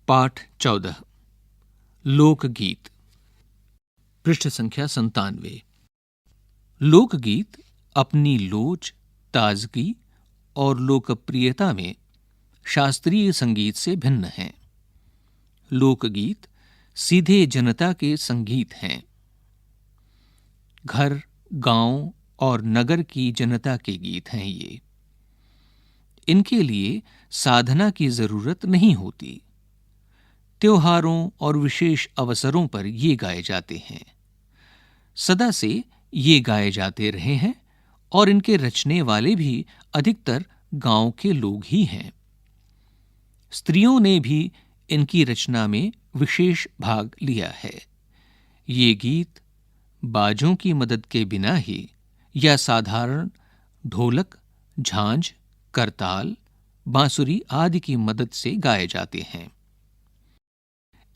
पाठ 14 लोकगीत पृष्ठ संख्या 97। लोकगीत अपनी लोच, ताजगी और लोकप्रियता में शास्त्रीय संगीत से भिन्न हैं। लोकगीत सीधे जनता के संगीत हैं। घर, गांव और नगर की जनता के गीत हैं ये। इनके लिए साधना की जरूरत नहीं होती। त्योहारों और विशेष अवसरों पर ये गाए जाते हैं। सदा से ये गाए जाते रहे हैं और इनके रचने वाले भी अधिकतर गांव के लोग ही हैं। स्त्रियों ने भी इनकी रचना में विशेष भाग लिया है। ये गीत बाजों की मदद के बिना ही या साधारण ढोलक, झांझ, करताल, बांसुरी आदि की मदद से गाए जाते हैं।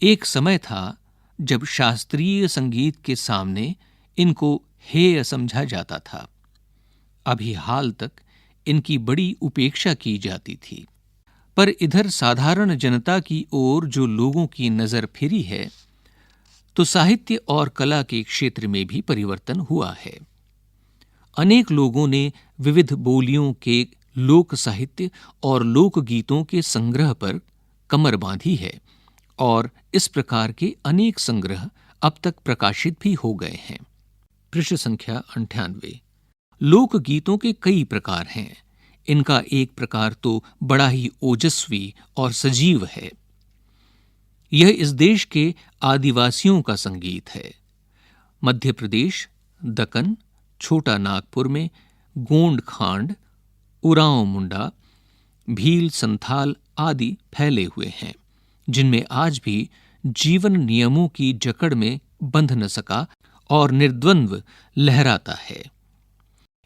एक समय था जब शास्त्रीय संगीत के सामने इनको हेय समझा जाता था। अभी हाल तक इनकी बड़ी उपेक्षा की जाती थी। पर इधर साधारण जनता की ओर जो लोगों की नजर फिरी है, तो साहित्य और कला के क्षेत्र में भी परिवर्तन हुआ है। अनेक लोगों ने विविध बोलियों के लोक साहित्य और लोकगीतों के संग्रह पर कमर बांधी है और इस प्रकार के अनेक संग्रह अब तक प्रकाशित भी हो गए हैं। पृष्ठ संख्या 98। लोकगीतों के कई प्रकार हैं। इनका एक प्रकार तो बड़ा ही ओजस्वी और सजीव है। यह इस देश के आदिवासियों का संगीत है। मध्य प्रदेश, दक्कन, छोटा नागपुर में गोंड खांड, उरांव मुंडा, भील संथाल आदि फैले हुए हैं, जिनमें आज भी जीवन नियमों की जकड़ में बंध न सका और निर्द्वंद्व लहराता है।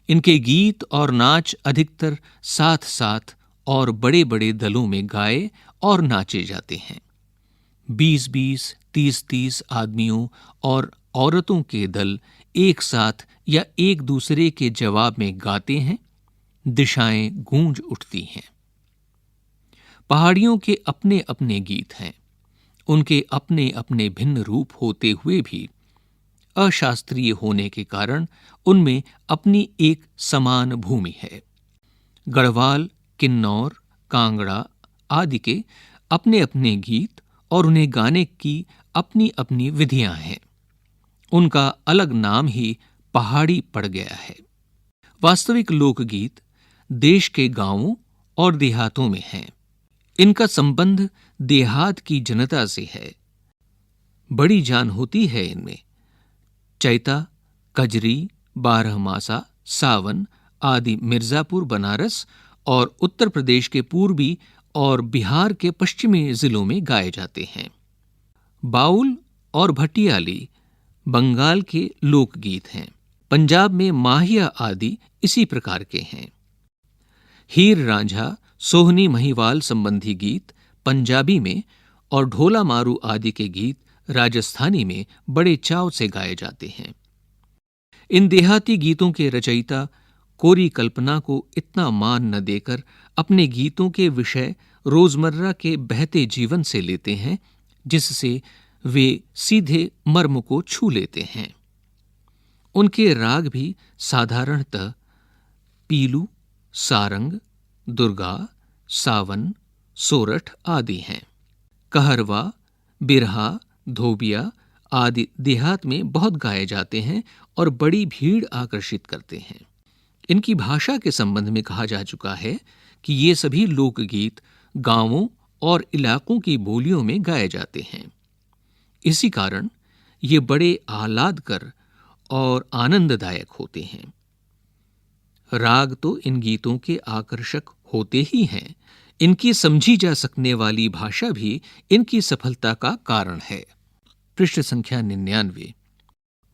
इनके गीत और नाच अधिकतर साथ साथ और बड़े बड़े दलों में गाए और नाचे जाते हैं। 20-20, 30-30 आदमियों और औरतों के दल एक साथ या एक दूसरे के जवाब में गाते हैं। दिशाएं गूंज उठती हैं। पहाड़ियों के अपने अपने गीत हैं। उनके अपने अपने भिन्न रूप होते हुए भी अशास्त्रीय होने के कारण उनमें अपनी एक समान भूमि है। गढ़वाल, किन्नौर, कांगड़ा आदि के अपने अपने गीत और उन्हें गाने की अपनी अपनी विधियां हैं। उनका अलग नाम ही पहाड़ी पड़ गया है। वास्तविक लोकगीत देश के गांवों और देहातों में हैं। इनका संबंध देहात की जनता से है। बड़ी जान होती है इनमें। चैता, कजरी, बारहमासा, सावन आदि मिर्जापुर, बनारस और उत्तर प्रदेश के पूर्वी और बिहार के पश्चिमी जिलों में गाए जाते हैं। बाउल और भटियाली बंगाल के लोकगीत हैं। पंजाब में माहिया आदि इसी प्रकार के हैं। हीर रांझा, सोहनी महिवाल संबंधी गीत पंजाबी में और ढोला मारू आदि के गीत राजस्थानी में बड़े चाव से गाए जाते हैं। इन देहाती गीतों के रचयिता कोरी कल्पना को इतना मान न देकर अपने गीतों के विषय रोजमर्रा के बहते जीवन से लेते हैं, जिससे वे सीधे मर्म को छू लेते हैं। उनके राग भी साधारणतः पीलू, सारंग, दुर्गा, सावन, सोरठ आदि हैं। कहरवा, बिरहा, धोबिया आदि देहात में बहुत गाए जाते हैं और बड़ी भीड़ आकर्षित करते हैं। इनकी भाषा के संबंध में कहा जा चुका है कि ये सभी लोकगीत गांवों और इलाकों की बोलियों में गाए जाते हैं। इसी कारण ये बड़े आह्लादकर और आनंददायक होते हैं। राग तो इन गीतों के आकर्षक होते ही हैं। इनकी समझी जा सकने वाली भाषा भी इनकी सफलता का कारण है। पृष्ठ संख्या 99।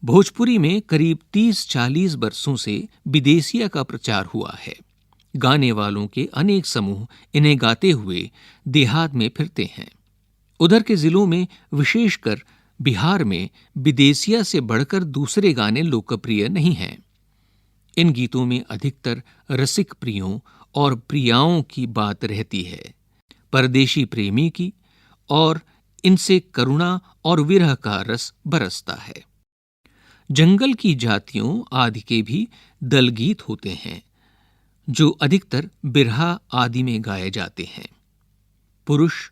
भोजपुरी में करीब 30-40 वर्षों से विदेशिया का प्रचार हुआ है। गाने वालों के अनेक समूह इन्हें गाते हुए देहात में फिरते हैं। उधर के जिलों में, विशेषकर बिहार में, विदेशिया से बढ़कर दूसरे गाने लोकप्रिय नहीं हैं। इन गीतों में अधिकतर रसिक प्रियों और प्रियाओं की बात रहती है। परदेशी प्रेमी की और इनसे करुणा और विरह का रस बरसता है। जंगल की जातियों आदि के भी दल गीत होते हैं जो अधिकतर बिरहा आदि में गाए जाते हैं। पुरुष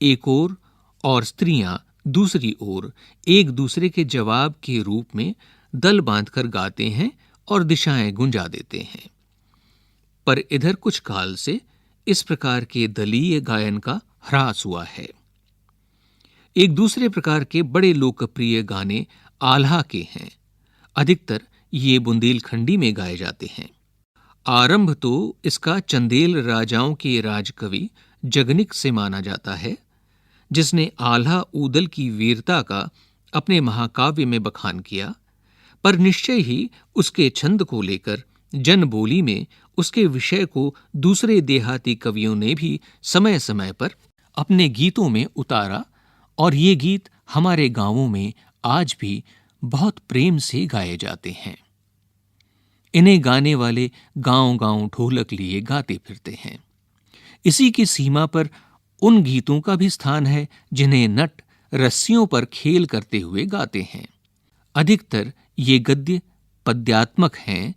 एक ओर और स्त्रियां दूसरी ओर एक दूसरे के जवाब के रूप में दल बांधकर गाते हैं और दिशाएं गुंजा देते हैं। पर इधर कुछ काल से इस प्रकार के दलीय गायन का ह्रास हुआ है। एक दूसरे प्रकार के बड़े लोकप्रिय गाने आल्हा के हैं। अधिकतर ये बुंदेलखंडी में गाए जाते हैं। आरंभ तो इसका चंदेल राजाओं के राजकवि जगनिक से माना जाता है, जिसने आल्हा ऊदल की वीरता का अपने महाकाव्य में बखान किया, पर निश्चय ही उसके छंद को लेकर जनबोली में उसके विषय को दूसरे देहाती कवियों ने भी समय समय पर अपने गीतों में उतारा और ये गीत हमारे गांवों में आज भी बहुत प्रेम से गाए जाते हैं। इन्हें गाने वाले गांव-गांव ढोलक लिए गाते फिरते हैं। इसी की सीमा पर उन गीतों का भी स्थान है जिन्हें नट रस्सियों पर खेल करते हुए गाते हैं। अधिकतर ये गद्य पद्यात्मक हैं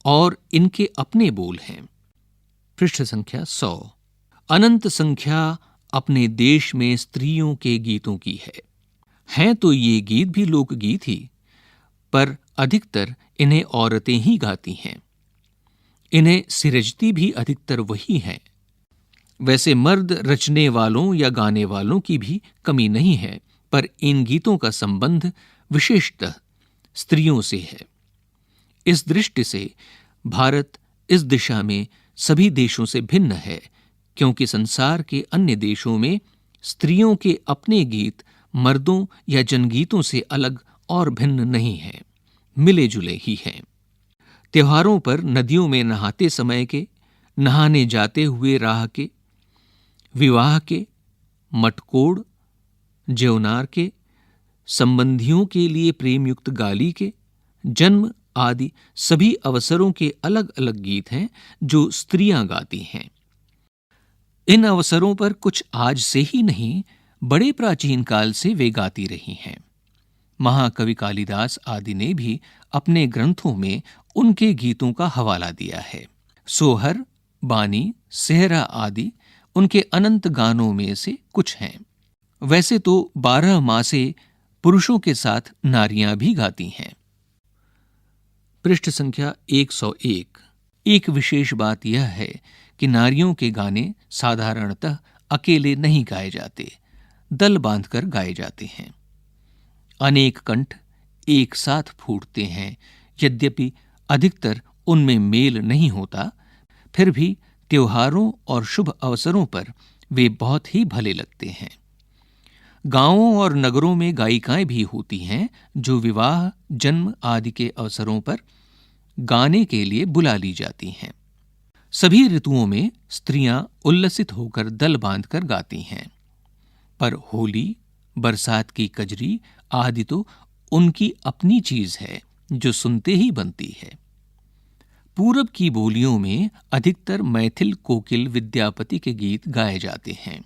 और इनके अपने बोल हैं। पृष्ठ संख्या 100। अनंत संख्या अपने देश में स्त्रियों के गीतों की है। हैं तो ये गीत भी लोकगीत ही, पर अधिकतर इन्हें औरतें ही गाती हैं। इन्हें सिरजती भी अधिकतर वही हैं। वैसे मर्द रचने वालों या गाने वालों की भी कमी नहीं है, पर इन गीतों का संबंध विशेषतः स्त्रियों से है। इस दृष्टि से भारत इस दिशा में सभी देशों से भिन्न है, क्योंकि संसार के अन्य देशों में स्त्रियों के अपने गीत मर्दों या जनगीतों से अलग और भिन्न नहीं हैं, मिले जुले ही हैं। त्योहारों पर नदियों में नहाते समय के, नहाने जाते हुए राह के, विवाह के, मटकोड़, ज्योनार के, संबंधियों के लिए प्रेमयुक्त गाली के, जन्म आदि सभी अवसरों के अलग अलग गीत हैं जो स्त्रियां गाती हैं। इन अवसरों पर कुछ आज से ही नहीं, बड़े प्राचीन काल से वे गाती रही हैं। महाकवि कालिदास आदि ने भी अपने ग्रंथों में उनके गीतों का हवाला दिया है। सोहर, बानी, सेहरा आदि उनके अनंत गानों में से कुछ हैं। वैसे तो 12 मासे पुरुषों के साथ नारियां भी गाती हैं। पृष्ठ संख्या 101। एक विशेष बात यह है कि नारियों के गाने साधारणतः अकेले नहीं गाए जाते, दल बांधकर गाए जाते हैं। अनेक कंठ एक साथ फूटते हैं। यद्यपि अधिकतर उनमें मेल नहीं होता, फिर भी त्योहारों और शुभ अवसरों पर वे बहुत ही भले लगते हैं। गांवों और नगरों में गायिकाएं भी होती हैं जो विवाह, जन्म आदि के अवसरों पर गाने के लिए बुला ली जाती हैं। सभी ऋतुओं में स्त्रियां उल्लसित होकर दल बांधकर गाती हैं, पर होली, बरसात की कजरी आदि तो उनकी अपनी चीज है जो सुनते ही बनती है। पूरब की बोलियों में अधिकतर मैथिल, कोकिल, विद्यापति के गीत गाए जाते हैं,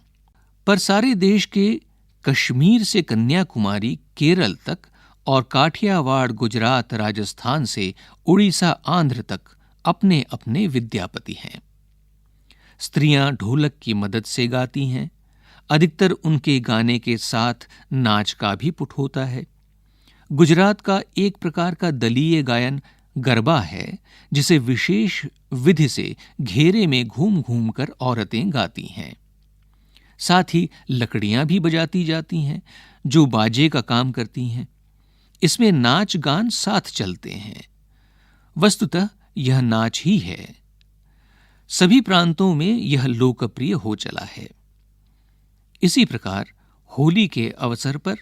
पर सारे देश के कश्मीर से कन्याकुमारी, केरल तक और काठियावाड़, गुजरात, राजस्थान से उड़ीसा, आंध्र तक अपने अपने विद्यापति हैं। स्त्रियां ढोलक की मदद से गाती हैं। अधिकतर उनके गाने के साथ नाच का भी पुट होता है। गुजरात का एक प्रकार का दलीय गायन गरबा है, जिसे विशेष विधि से घेरे में घूम घूम कर औरतें गाती हैं। साथ ही लकड़ियां भी बजाती जाती हैं जो बाजे का काम करती हैं। इसमें नाच गान साथ चलते हैं। वस्तुतः यह नाच ही है। सभी प्रांतों में यह लोकप्रिय हो चला है। इसी प्रकार होली के अवसर पर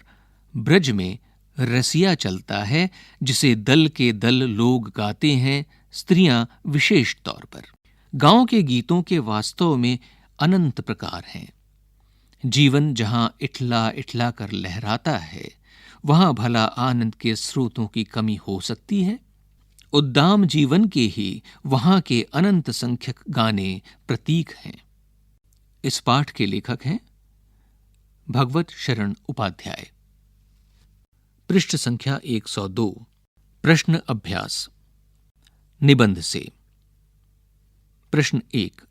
ब्रज में रसिया चलता है, जिसे दल के दल लोग गाते हैं, स्त्रियां विशेष तौर पर। गांव के गीतों के वास्तव में अनंत प्रकार हैं। जीवन जहां इठला इठला कर लहराता है, वहां भला आनंद के स्रोतों की कमी हो सकती है? उद्दाम जीवन के ही वहां के अनंत संख्यक गाने प्रतीक हैं। इस पाठ के लेखक हैं भगवत शरण उपाध्याय। पृष्ठ संख्या 102। प्रश्न अभ्यास। निबंध से। प्रश्न 1।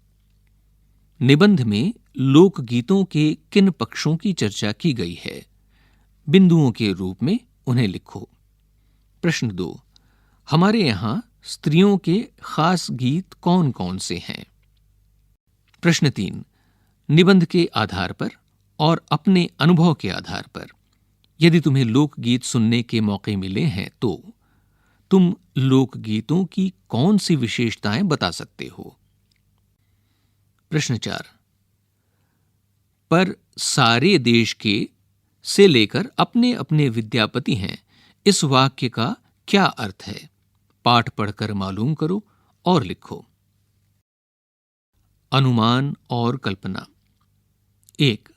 निबंध में लोकगीतों के किन पक्षों की चर्चा की गई है? बिंदुओं के रूप में उन्हें लिखो। प्रश्न 2। हमारे यहां स्त्रियों के खास गीत कौन कौन से हैं? प्रश्न 3। निबंध के आधार पर और अपने अनुभव के आधार पर यदि तुम्हें लोकगीत सुनने के मौके मिले हैं तो तुम लोकगीतों की कौन सी विशेषताएं बता सकते हो? प्रश्न 4। पर सारे देश के से लेकर अपने अपने विद्यापति हैं, इस वाक्य का क्या अर्थ है? पाठ पढ़कर मालूम करो और लिखो। अनुमान और कल्पना। 1।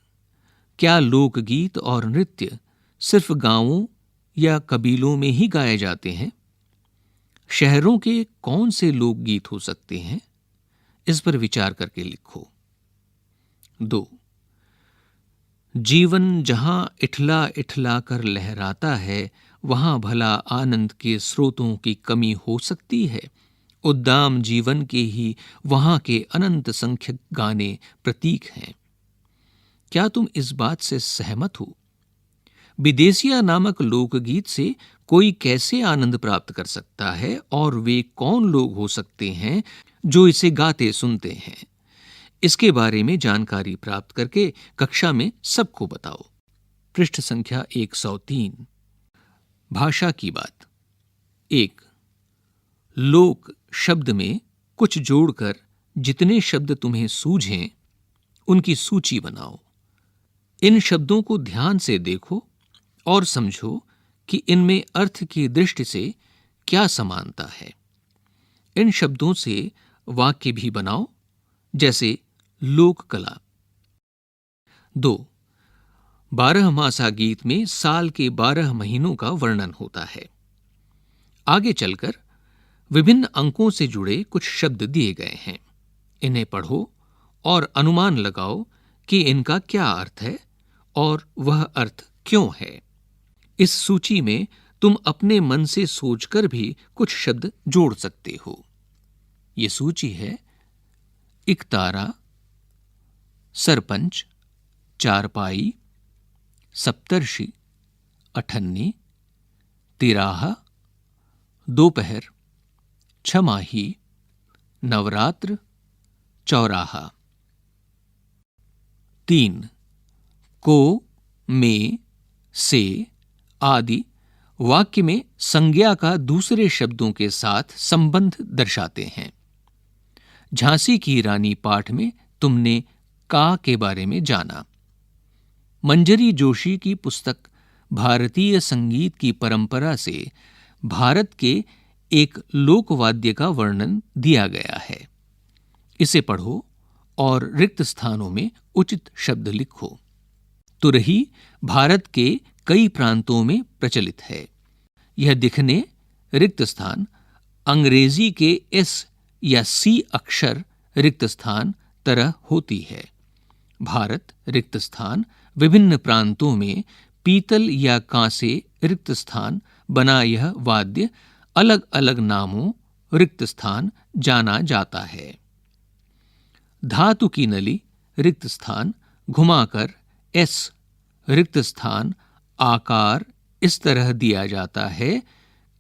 क्या लोकगीत और नृत्य सिर्फ गांवों या कबीलों में ही गाए जाते हैं? शहरों के कौन से लोकगीत हो सकते हैं? इस पर विचार करके लिखो। 2। जीवन जहां इठला इठला कर लहराता है, वहां भला आनंद के स्रोतों की कमी हो सकती है? उद्दाम जीवन के ही वहां के अनंत संख्यक गाने प्रतीक हैं। क्या तुम इस बात से सहमत हो? विदेशिया नामक लोकगीत से कोई कैसे आनंद प्राप्त कर सकता है और वे कौन लोग हो सकते हैं जो इसे गाते सुनते हैं? इसके बारे में जानकारी प्राप्त करके कक्षा में सबको बताओ। पृष्ठ संख्या 103। भाषा की बात। 1। लोक शब्द में कुछ जोड़कर जितने शब्द तुम्हें सूझें उनकी सूची बनाओ। इन शब्दों को ध्यान से देखो और समझो कि इनमें अर्थ की दृष्टि से क्या समानता है। इन शब्दों से वाक्य भी बनाओ, जैसे लोक कला। 2। 12मासा गीत में साल के 12 महीनों का वर्णन होता है। आगे चलकर विभिन्न अंकों से जुड़े कुछ शब्द दिए गए हैं। इन्हें पढ़ो और अनुमान लगाओ कि इनका क्या अर्थ है और वह अर्थ क्यों है। इस सूची में तुम अपने मन से सोचकर भी कुछ शब्द जोड़ सकते हो। ये सूची है: इकतारा, सरपंच, चारपाई, सप्तर्षि, अठन्नी, तिराहा, दोपहर, छमाही, नवरात्र, चौराहा। 3। को, में, से आदि वाक्य में संज्ञा का दूसरे शब्दों के साथ संबंध दर्शाते हैं। झांसी की रानी पाठ में तुमने का के बारे में जाना। मंजरी जोशी की पुस्तक भारतीय संगीत की परंपरा से भारत के एक लोकवाद्य का वर्णन दिया गया है। इसे पढ़ो और रिक्त स्थानों में उचित शब्द लिखो। तुरही भारत के कई प्रांतों में प्रचलित है। यह दिखने रिक्त स्थान अंग्रेजी के एस या सी अक्षर रिक्त स्थान तरह होती है। भारत रिक्त स्थान विभिन्न प्रांतों में पीतल या कांसे रिक्त स्थान बना यह वाद्य अलग अलग नामों रिक्त स्थान जाना जाता है। धातु की नली रिक्त स्थान घुमाकर एस रिक्त स्थान आकार इस तरह दिया जाता है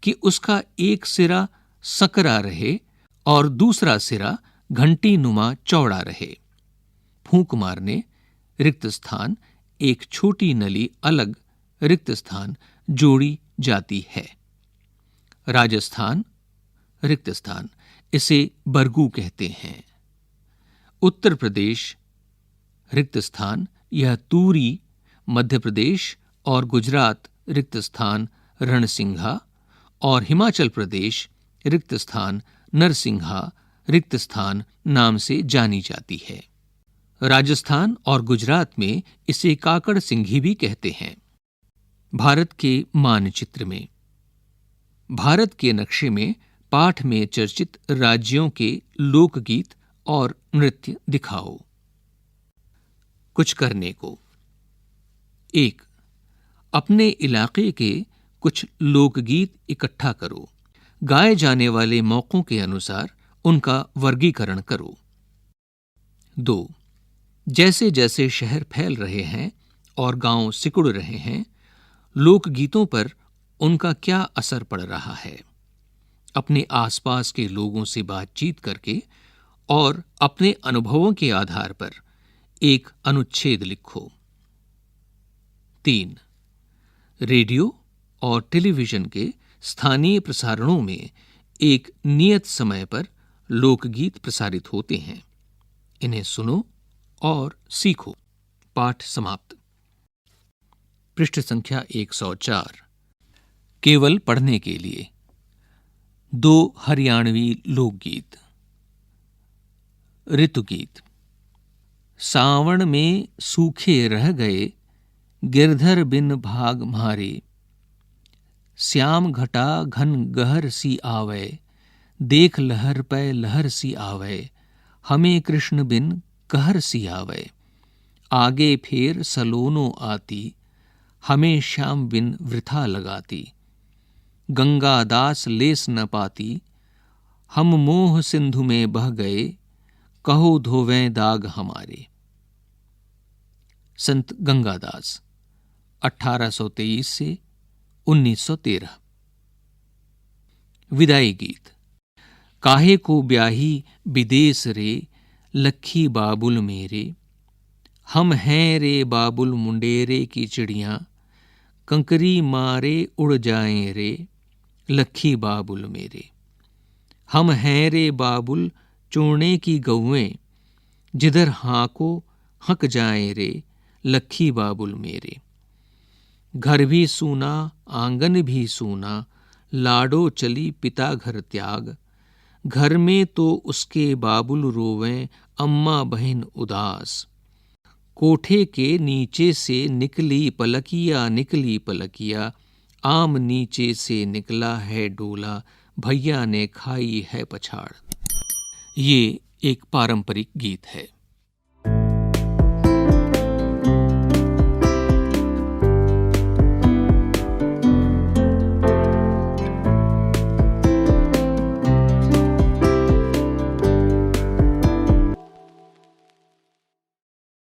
कि उसका एक सिरा सकरा रहे और दूसरा सिरा घंटी नुमा चौड़ा रहे। फूंक मारने रिक्त स्थान एक छोटी नली अलग रिक्त स्थान जोड़ी जाती है। राजस्थान रिक्त स्थान, इसे बरगू कहते हैं। उत्तर प्रदेश रिक्त स्थान, यह तूरी। मध्य प्रदेश और गुजरात रिक्त स्थान रणसिंघा और हिमाचल प्रदेश रिक्त स्थान नरसिंहा रिक्त स्थान नाम से जानी जाती है। राजस्थान और गुजरात में इसे काकड़ सिंघी भी कहते हैं। भारत के मानचित्र में भारत के नक्शे में पाठ में चर्चित राज्यों के लोकगीत और नृत्य दिखाओ। कुछ करने को 1. अपने इलाके के कुछ लोकगीत इकट्ठा करो। गाए जाने वाले मौकों के अनुसार उनका वर्गीकरण करो। 2. जैसे जैसे शहर फैल रहे हैं और गांव सिकुड़ रहे हैं, लोकगीतों पर उनका क्या असर पड़ रहा है। अपने आसपास के लोगों से बातचीत करके और अपने अनुभवों के आधार पर एक अनुच्छेद लिखो। 3. रेडियो और टेलीविजन के स्थानीय प्रसारणों में एक नियत समय पर लोकगीत प्रसारित होते हैं। इन्हें सुनो और सीखो। पाठ समाप्त। पृष्ठ संख्या 104। केवल पढ़ने के लिए 2 हरियाणवी लोकगीत। ऋतुगीत। सावण में सूखे रह गए गिरधर बिन भाग म्हारे, श्याम घटा घन गहर सी आवे, देख लहर पै लहर सी आवे, हमें कृष्ण बिन कहर सी आवे, आगे फेर सलोनो आती, हमें श्याम बिन वृथा लगाती, गंगा दास लेस न पाती, हम मोह सिंधु में बह गए, कहो धोवें दाग हमारे। संत गंगादास 1823 से 1913। विदाई गीत। काहे को ब्याही विदेश रे, लक्खी बाबुल मेरे, हम हैं रे बाबुल मुंडेरे की चिड़ियाँ, कंकरी मारे उड़ जाएं रे, लक्खी बाबुल मेरे। हम हैं रे बाबुल चूर्णे की गौएं, जिधर हाको हक जाएं रे, लक्खी बाबुल मेरे। घर भी सूना आंगन भी सूना, लाडो चली पिता घर त्याग, घर में तो उसके बाबुल रोवें, अम्मा बहन उदास, कोठे के नीचे से निकली पलकिया, आम नीचे से निकला है डोला, भैया ने खाई है पछाड़। ये एक पारंपरिक गीत है।